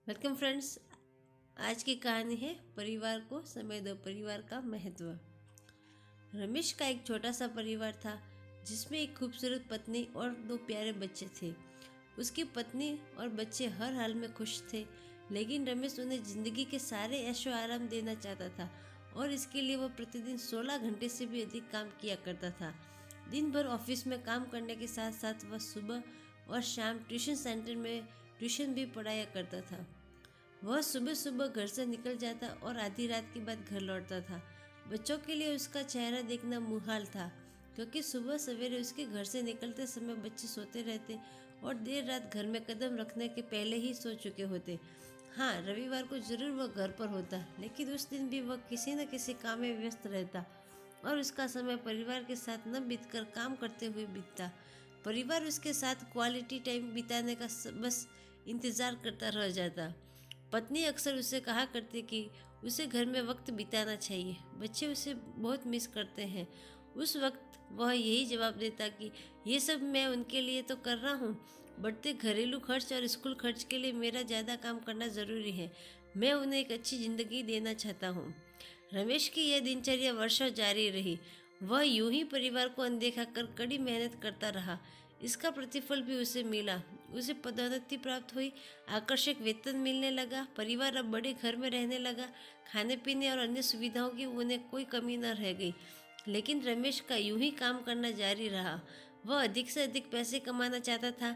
Welcome friends. आज की कहानी है परिवार को समय दो, परिवार का महत्व। रमेश का एक छोटा सा परिवार था जिसमें एक खूबसूरत पत्नी और 2 प्यारे बच्चे थे। उसकी पत्नी और बच्चे हर हाल में खुश थे, लेकिन रमेश उन्हें जिंदगी के सारे ऐशो आराम देना चाहता था और इसके लिए वह प्रतिदिन 16 घंटे से भी अधिक काम किया करता था। दिन भर ऑफिस में काम करने के साथ साथ वह सुबह और शाम ट्यूशन सेंटर में ट्यूशन भी पढ़ाया करता था। वह सुबह सुबह घर से निकल जाता और आधी रात के बाद घर लौटता था। बच्चों के लिए उसका चेहरा देखना मुहाल था, क्योंकि सुबह सवेरे उसके घर से निकलते समय बच्चे सोते रहते और देर रात घर में कदम रखने के पहले ही सो चुके होते। हाँ, रविवार को जरूर वह घर पर होता, लेकिन उस दिन भी वह किसी न किसी काम में व्यस्त रहता और उसका समय परिवार के साथ न बीतकर काम करते हुए बीतता। परिवार उसके साथ क्वालिटी टाइम बिताने का बस इंतज़ार करता रह जाता। पत्नी अक्सर उसे कहा करती कि उसे घर में वक्त बिताना चाहिए, बच्चे उसे बहुत मिस करते हैं। उस वक्त वह यही जवाब देता कि ये सब मैं उनके लिए तो कर रहा हूँ, बढ़ते घरेलू खर्च और स्कूल खर्च के लिए मेरा ज़्यादा काम करना ज़रूरी है। मैं उन्हें एक अच्छी ज़िंदगी देना चाहता हूँ। रमेश की यह दिनचर्या वर्षों जारी रही। वह यूं ही परिवार को अनदेखा कर कड़ी मेहनत करता रहा। इसका प्रतिफल भी उसे मिला। उसे पदोन्नति प्राप्त हुई, आकर्षक वेतन मिलने लगा, परिवार अब बड़े घर में रहने लगा, खाने पीने और अन्य सुविधाओं की उन्हें कोई कमी न रह गई। लेकिन रमेश का यूं ही काम करना जारी रहा। वह अधिक से अधिक पैसे कमाना चाहता था।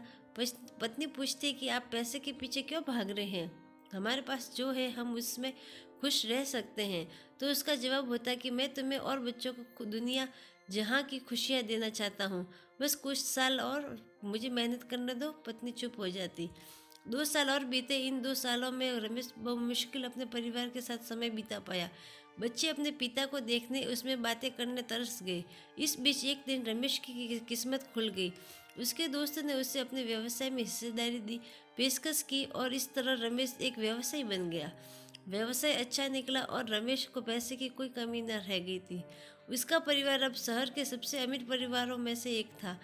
पत्नी पूछती कि आप पैसे के पीछे क्यों भाग रहे हैं? हमारे पास जो है हम उसमें खुश रह सकते हैं। तो उसका जवाब होता कि मैं तुम्हें और बच्चों को दुनिया जहाँ की खुशियाँ देना चाहता हूँ, बस कुछ साल और मुझे मेहनत करने दो। पत्नी चुप हो जाती। 2 साल और बीते। इन 2 सालों में रमेश मुश्किल अपने परिवार के साथ समय बिता पाया। बच्चे अपने पिता को देखने, उसमें बातें करने तरस गए। इस बीच एक दिन रमेश की किस्मत खुल गई। उसके दोस्त ने उसे अपने व्यवसाय में हिस्सेदारी दी, पेशकश की और इस तरह रमेश एक व्यवसायी बन गया। व्यवसाय अच्छा निकला और रमेश को पैसे की कोई कमी न रह गई थी। उसका परिवार अब शहर के सबसे अमीर परिवारों में से एक था।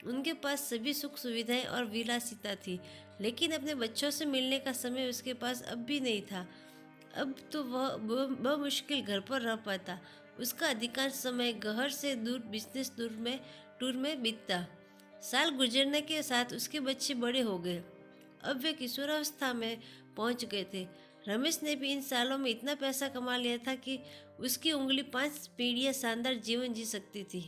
उनके पास सभी सुख सुविधाएं और विलासिता थी, लेकिन अपने बच्चों से मिलने का समय उसके पास अब भी नहीं था। अब तो वह मुश्किल घर पर रह पाता। उसका अधिकांश समय घर से दूर बिजनेस टूर में बीतता। साल गुजरने के साथ उसके बच्चे बड़े हो गए। अब वे किशोरावस्था में पहुंच गए थे। रमेश ने भी इन सालों में इतना पैसा कमा लिया था कि उसकी उंगली 5 पीढ़ियां शानदार जीवन जी सकती थी।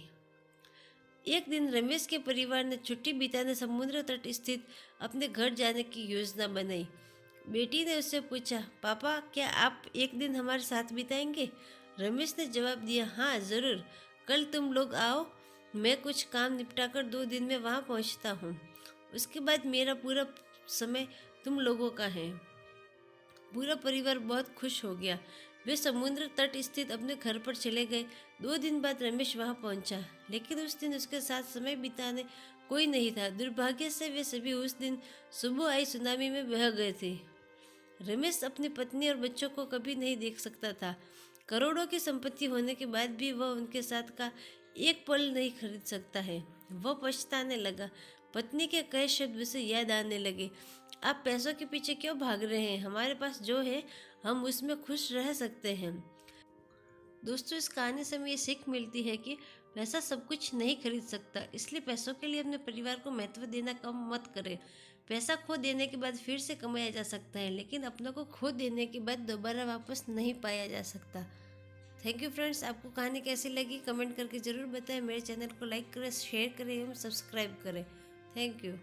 एक दिन रमेश के परिवार ने छुट्टी बिताने समुद्र तट स्थित अपने घर जाने की योजना बनाई। बेटी ने उससे पूछा, पापा क्या आप एक दिन हमारे साथ बिताएंगे? रमेश ने जवाब दिया, हाँ ज़रूर, कल तुम लोग आओ, मैं कुछ काम निपटाकर 2 दिन में वहाँ पहुँचता हूँ। उसके बाद मेरा पूरा समय तुम लोगों का है। पूरा परिवार बहुत खुश हो गया। वे समुद्र तट स्थित अपने घर पर चले गए। 2 दिन बाद रमेश वहां पहुंचा, लेकिन उस दिन उसके साथ समय बिताने कोई नहीं था। दुर्भाग्य से वे सभी उस दिन सुबह आई सुनामी में बह गए थे। रमेश अपनी पत्नी और बच्चों को कभी नहीं देख सकता था। करोड़ों की संपत्ति होने के बाद भी वह उनके साथ का एक पल नहीं खरीद सकता है। वह पछताने लगा। पत्नी के कहे शब्द उसे याद आने लगे। आप पैसों के पीछे क्यों भाग रहे हैं? हमारे पास जो है हम उसमें खुश रह सकते हैं। दोस्तों, इस कहानी से हमें ये सीख मिलती है कि पैसा सब कुछ नहीं खरीद सकता, इसलिए पैसों के लिए अपने परिवार को महत्व देना कम मत करें। पैसा खो देने के बाद फिर से कमाया जा सकता है, लेकिन अपनों को खो देने के बाद दोबारा वापस नहीं पाया जा सकता। Thank you friends. आपको कहानी कैसी लगी कमेंट करके ज़रूर बताएं। मेरे चैनल को लाइक करें, शेयर करें एवं सब्सक्राइब करें। Thank you.